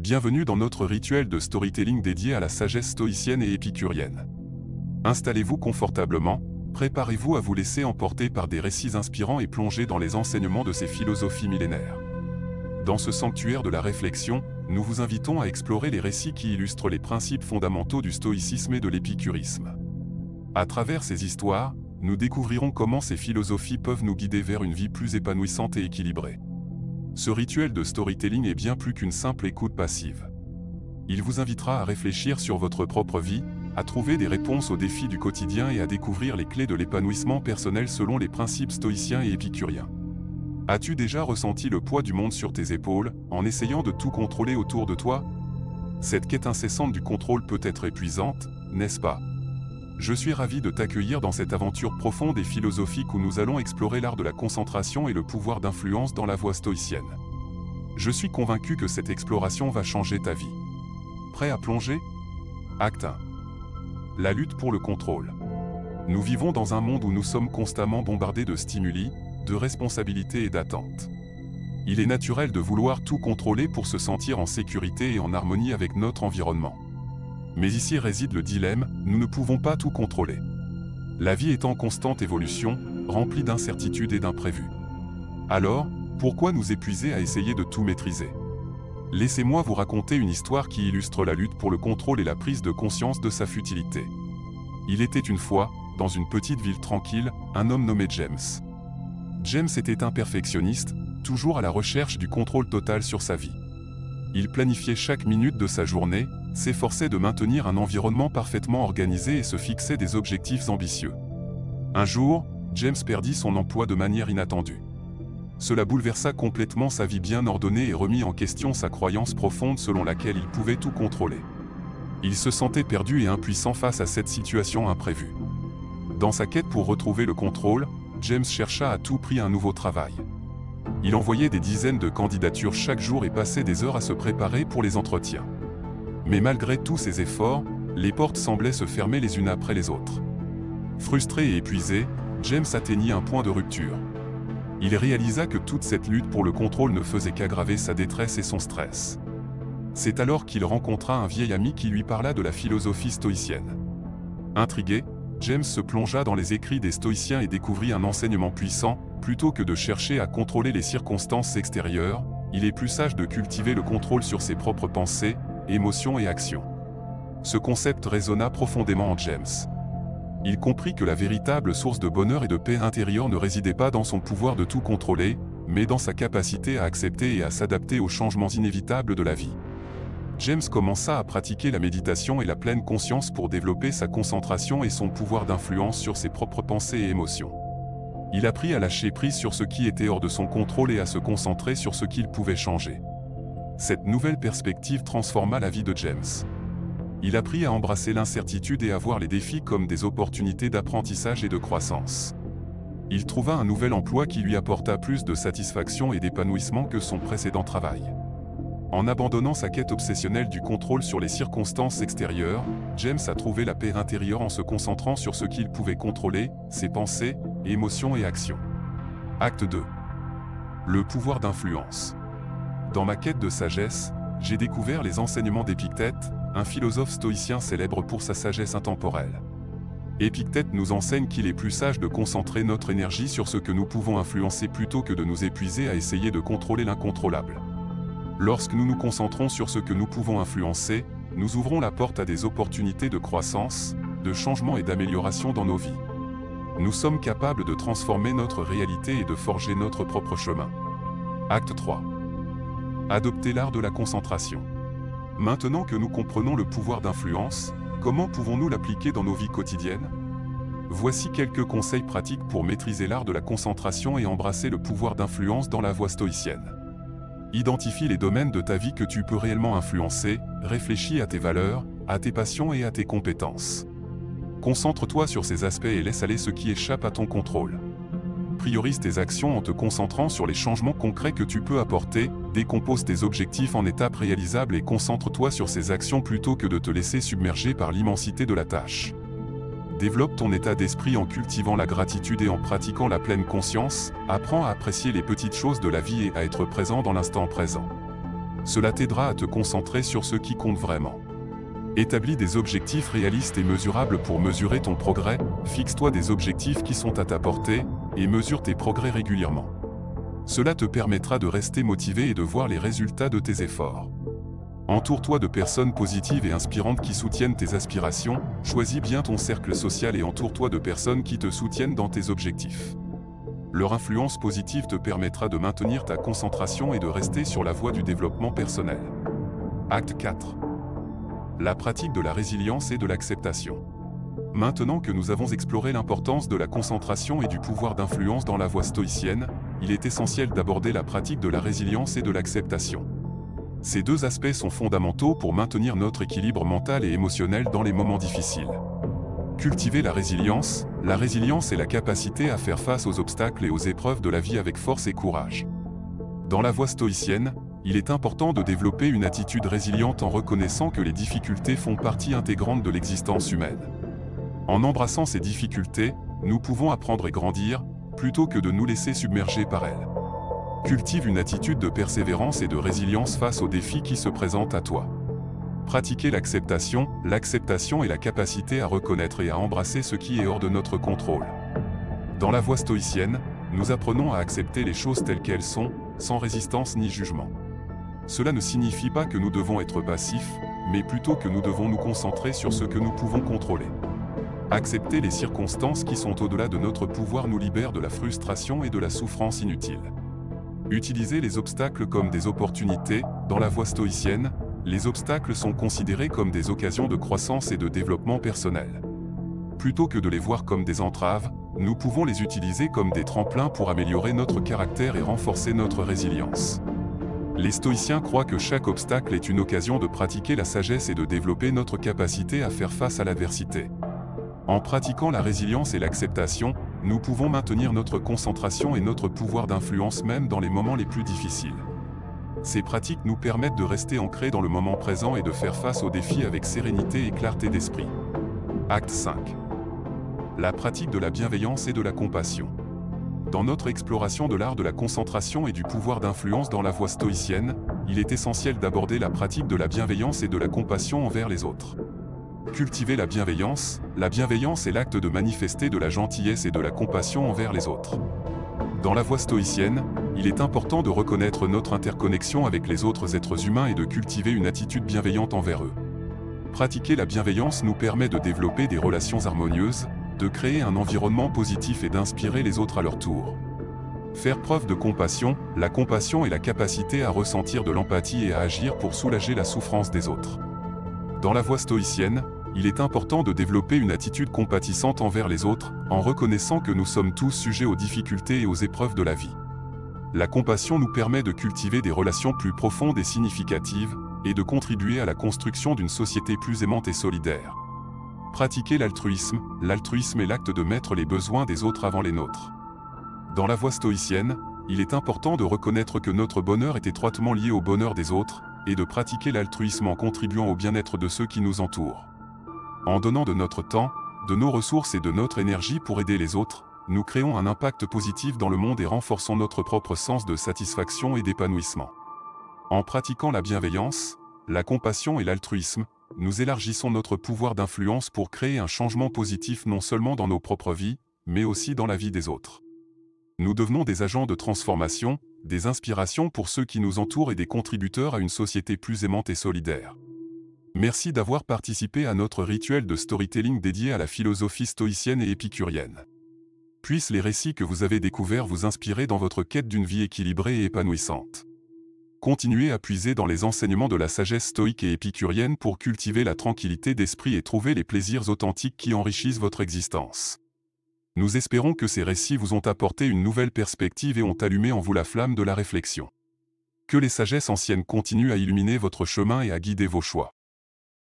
Bienvenue dans notre rituel de storytelling dédié à la sagesse stoïcienne et épicurienne. Installez-vous confortablement, préparez-vous à vous laisser emporter par des récits inspirants et plonger dans les enseignements de ces philosophies millénaires. Dans ce sanctuaire de la réflexion, nous vous invitons à explorer les récits qui illustrent les principes fondamentaux du stoïcisme et de l'épicurisme. À travers ces histoires, nous découvrirons comment ces philosophies peuvent nous guider vers une vie plus épanouissante et équilibrée. Ce rituel de storytelling est bien plus qu'une simple écoute passive. Il vous invitera à réfléchir sur votre propre vie, à trouver des réponses aux défis du quotidien et à découvrir les clés de l'épanouissement personnel selon les principes stoïciens et épicuriens. As-tu déjà ressenti le poids du monde sur tes épaules, en essayant de tout contrôler autour de toi? Cette quête incessante du contrôle peut être épuisante, n'est-ce pas? Je suis ravi de t'accueillir dans cette aventure profonde et philosophique où nous allons explorer l'art de la concentration et le pouvoir d'influence dans la voie stoïcienne. Je suis convaincu que cette exploration va changer ta vie. Prêt à plonger? Acte 1. La lutte pour le contrôle. Nous vivons dans un monde où nous sommes constamment bombardés de stimuli, de responsabilités et d'attentes. Il est naturel de vouloir tout contrôler pour se sentir en sécurité et en harmonie avec notre environnement. Mais ici réside le dilemme, nous ne pouvons pas tout contrôler. La vie est en constante évolution, remplie d'incertitudes et d'imprévus. Alors, pourquoi nous épuiser à essayer de tout maîtriser? Laissez-moi vous raconter une histoire qui illustre la lutte pour le contrôle et la prise de conscience de sa futilité. Il était une fois, dans une petite ville tranquille, un homme nommé James. James était un perfectionniste, toujours à la recherche du contrôle total sur sa vie. Il planifiait chaque minute de sa journée, s'efforçait de maintenir un environnement parfaitement organisé et se fixait des objectifs ambitieux. Un jour, James perdit son emploi de manière inattendue. Cela bouleversa complètement sa vie bien ordonnée et remit en question sa croyance profonde selon laquelle il pouvait tout contrôler. Il se sentait perdu et impuissant face à cette situation imprévue. Dans sa quête pour retrouver le contrôle, James chercha à tout prix un nouveau travail. Il envoyait des dizaines de candidatures chaque jour et passait des heures à se préparer pour les entretiens. Mais malgré tous ses efforts, les portes semblaient se fermer les unes après les autres. Frustré et épuisé, James atteignit un point de rupture. Il réalisa que toute cette lutte pour le contrôle ne faisait qu'aggraver sa détresse et son stress. C'est alors qu'il rencontra un vieil ami qui lui parla de la philosophie stoïcienne. Intrigué, James se plongea dans les écrits des stoïciens et découvrit un enseignement puissant. Plutôt que de chercher à contrôler les circonstances extérieures, il est plus sage de cultiver le contrôle sur ses propres pensées, émotions et actions. Ce concept résonna profondément en James. Il comprit que la véritable source de bonheur et de paix intérieure ne résidait pas dans son pouvoir de tout contrôler, mais dans sa capacité à accepter et à s'adapter aux changements inévitables de la vie. James commença à pratiquer la méditation et la pleine conscience pour développer sa concentration et son pouvoir d'influence sur ses propres pensées et émotions. Il apprit à lâcher prise sur ce qui était hors de son contrôle et à se concentrer sur ce qu'il pouvait changer. Cette nouvelle perspective transforma la vie de James. Il apprit à embrasser l'incertitude et à voir les défis comme des opportunités d'apprentissage et de croissance. Il trouva un nouvel emploi qui lui apporta plus de satisfaction et d'épanouissement que son précédent travail. En abandonnant sa quête obsessionnelle du contrôle sur les circonstances extérieures, James a trouvé la paix intérieure en se concentrant sur ce qu'il pouvait contrôler, ses pensées, émotions et actions. Acte 2. Le pouvoir d'influence. Dans ma quête de sagesse, j'ai découvert les enseignements d'Épictète, un philosophe stoïcien célèbre pour sa sagesse intemporelle. Épictète nous enseigne qu'il est plus sage de concentrer notre énergie sur ce que nous pouvons influencer plutôt que de nous épuiser à essayer de contrôler l'incontrôlable. Lorsque nous nous concentrons sur ce que nous pouvons influencer, nous ouvrons la porte à des opportunités de croissance, de changement et d'amélioration dans nos vies. Nous sommes capables de transformer notre réalité et de forger notre propre chemin. Acte 3. Adopter l'art de la concentration. Maintenant que nous comprenons le pouvoir d'influence, comment pouvons-nous l'appliquer dans nos vies quotidiennes? Voici quelques conseils pratiques pour maîtriser l'art de la concentration et embrasser le pouvoir d'influence dans la voie stoïcienne. Identifie les domaines de ta vie que tu peux réellement influencer, réfléchis à tes valeurs, à tes passions et à tes compétences. Concentre-toi sur ces aspects et laisse aller ce qui échappe à ton contrôle. Priorise tes actions en te concentrant sur les changements concrets que tu peux apporter, décompose tes objectifs en étapes réalisables et concentre-toi sur ces actions plutôt que de te laisser submerger par l'immensité de la tâche. Développe ton état d'esprit en cultivant la gratitude et en pratiquant la pleine conscience, apprends à apprécier les petites choses de la vie et à être présent dans l'instant présent. Cela t'aidera à te concentrer sur ce qui compte vraiment. Établis des objectifs réalistes et mesurables pour mesurer ton progrès, fixe-toi des objectifs qui sont à ta portée, et mesure tes progrès régulièrement. Cela te permettra de rester motivé et de voir les résultats de tes efforts. Entoure-toi de personnes positives et inspirantes qui soutiennent tes aspirations, choisis bien ton cercle social et entoure-toi de personnes qui te soutiennent dans tes objectifs. Leur influence positive te permettra de maintenir ta concentration et de rester sur la voie du développement personnel. Acte 4. La pratique de la résilience et de l'acceptation. Maintenant que nous avons exploré l'importance de la concentration et du pouvoir d'influence dans la voie stoïcienne, il est essentiel d'aborder la pratique de la résilience et de l'acceptation. Ces deux aspects sont fondamentaux pour maintenir notre équilibre mental et émotionnel dans les moments difficiles. Cultiver la résilience est la capacité à faire face aux obstacles et aux épreuves de la vie avec force et courage. Dans la voie stoïcienne, il est important de développer une attitude résiliente en reconnaissant que les difficultés font partie intégrante de l'existence humaine. En embrassant ces difficultés, nous pouvons apprendre et grandir, plutôt que de nous laisser submerger par elles. Cultive une attitude de persévérance et de résilience face aux défis qui se présentent à toi. Pratiquer l'acceptation est la capacité à reconnaître et à embrasser ce qui est hors de notre contrôle. Dans la voie stoïcienne, nous apprenons à accepter les choses telles qu'elles sont, sans résistance ni jugement. Cela ne signifie pas que nous devons être passifs, mais plutôt que nous devons nous concentrer sur ce que nous pouvons contrôler. Accepter les circonstances qui sont au-delà de notre pouvoir nous libère de la frustration et de la souffrance inutile. Utiliser les obstacles comme des opportunités. Dans la voie stoïcienne, les obstacles sont considérés comme des occasions de croissance et de développement personnel. Plutôt que de les voir comme des entraves, nous pouvons les utiliser comme des tremplins pour améliorer notre caractère et renforcer notre résilience. Les stoïciens croient que chaque obstacle est une occasion de pratiquer la sagesse et de développer notre capacité à faire face à l'adversité. En pratiquant la résilience et l'acceptation, nous pouvons maintenir notre concentration et notre pouvoir d'influence même dans les moments les plus difficiles. Ces pratiques nous permettent de rester ancrés dans le moment présent et de faire face aux défis avec sérénité et clarté d'esprit. Acte 5. La pratique de la bienveillance et de la compassion. Dans notre exploration de l'art de la concentration et du pouvoir d'influence dans la voie stoïcienne, il est essentiel d'aborder la pratique de la bienveillance et de la compassion envers les autres. Cultiver la bienveillance est l'acte de manifester de la gentillesse et de la compassion envers les autres. Dans la voie stoïcienne, il est important de reconnaître notre interconnexion avec les autres êtres humains et de cultiver une attitude bienveillante envers eux. Pratiquer la bienveillance nous permet de développer des relations harmonieuses, de créer un environnement positif et d'inspirer les autres à leur tour. Faire preuve de compassion, la compassion est la capacité à ressentir de l'empathie et à agir pour soulager la souffrance des autres. Dans la voie stoïcienne, il est important de développer une attitude compatissante envers les autres, en reconnaissant que nous sommes tous sujets aux difficultés et aux épreuves de la vie. La compassion nous permet de cultiver des relations plus profondes et significatives, et de contribuer à la construction d'une société plus aimante et solidaire. Pratiquer l'altruisme est l'acte de mettre les besoins des autres avant les nôtres. Dans la voie stoïcienne, il est important de reconnaître que notre bonheur est étroitement lié au bonheur des autres, et de pratiquer l'altruisme en contribuant au bien-être de ceux qui nous entourent. En donnant de notre temps, de nos ressources et de notre énergie pour aider les autres, nous créons un impact positif dans le monde et renforçons notre propre sens de satisfaction et d'épanouissement. En pratiquant la bienveillance, la compassion et l'altruisme, nous élargissons notre pouvoir d'influence pour créer un changement positif non seulement dans nos propres vies, mais aussi dans la vie des autres. Nous devenons des agents de transformation, des inspirations pour ceux qui nous entourent et des contributeurs à une société plus aimante et solidaire. Merci d'avoir participé à notre rituel de storytelling dédié à la philosophie stoïcienne et épicurienne. Puissent les récits que vous avez découverts vous inspirer dans votre quête d'une vie équilibrée et épanouissante. Continuez à puiser dans les enseignements de la sagesse stoïque et épicurienne pour cultiver la tranquillité d'esprit et trouver les plaisirs authentiques qui enrichissent votre existence. Nous espérons que ces récits vous ont apporté une nouvelle perspective et ont allumé en vous la flamme de la réflexion. Que les sagesses anciennes continuent à illuminer votre chemin et à guider vos choix.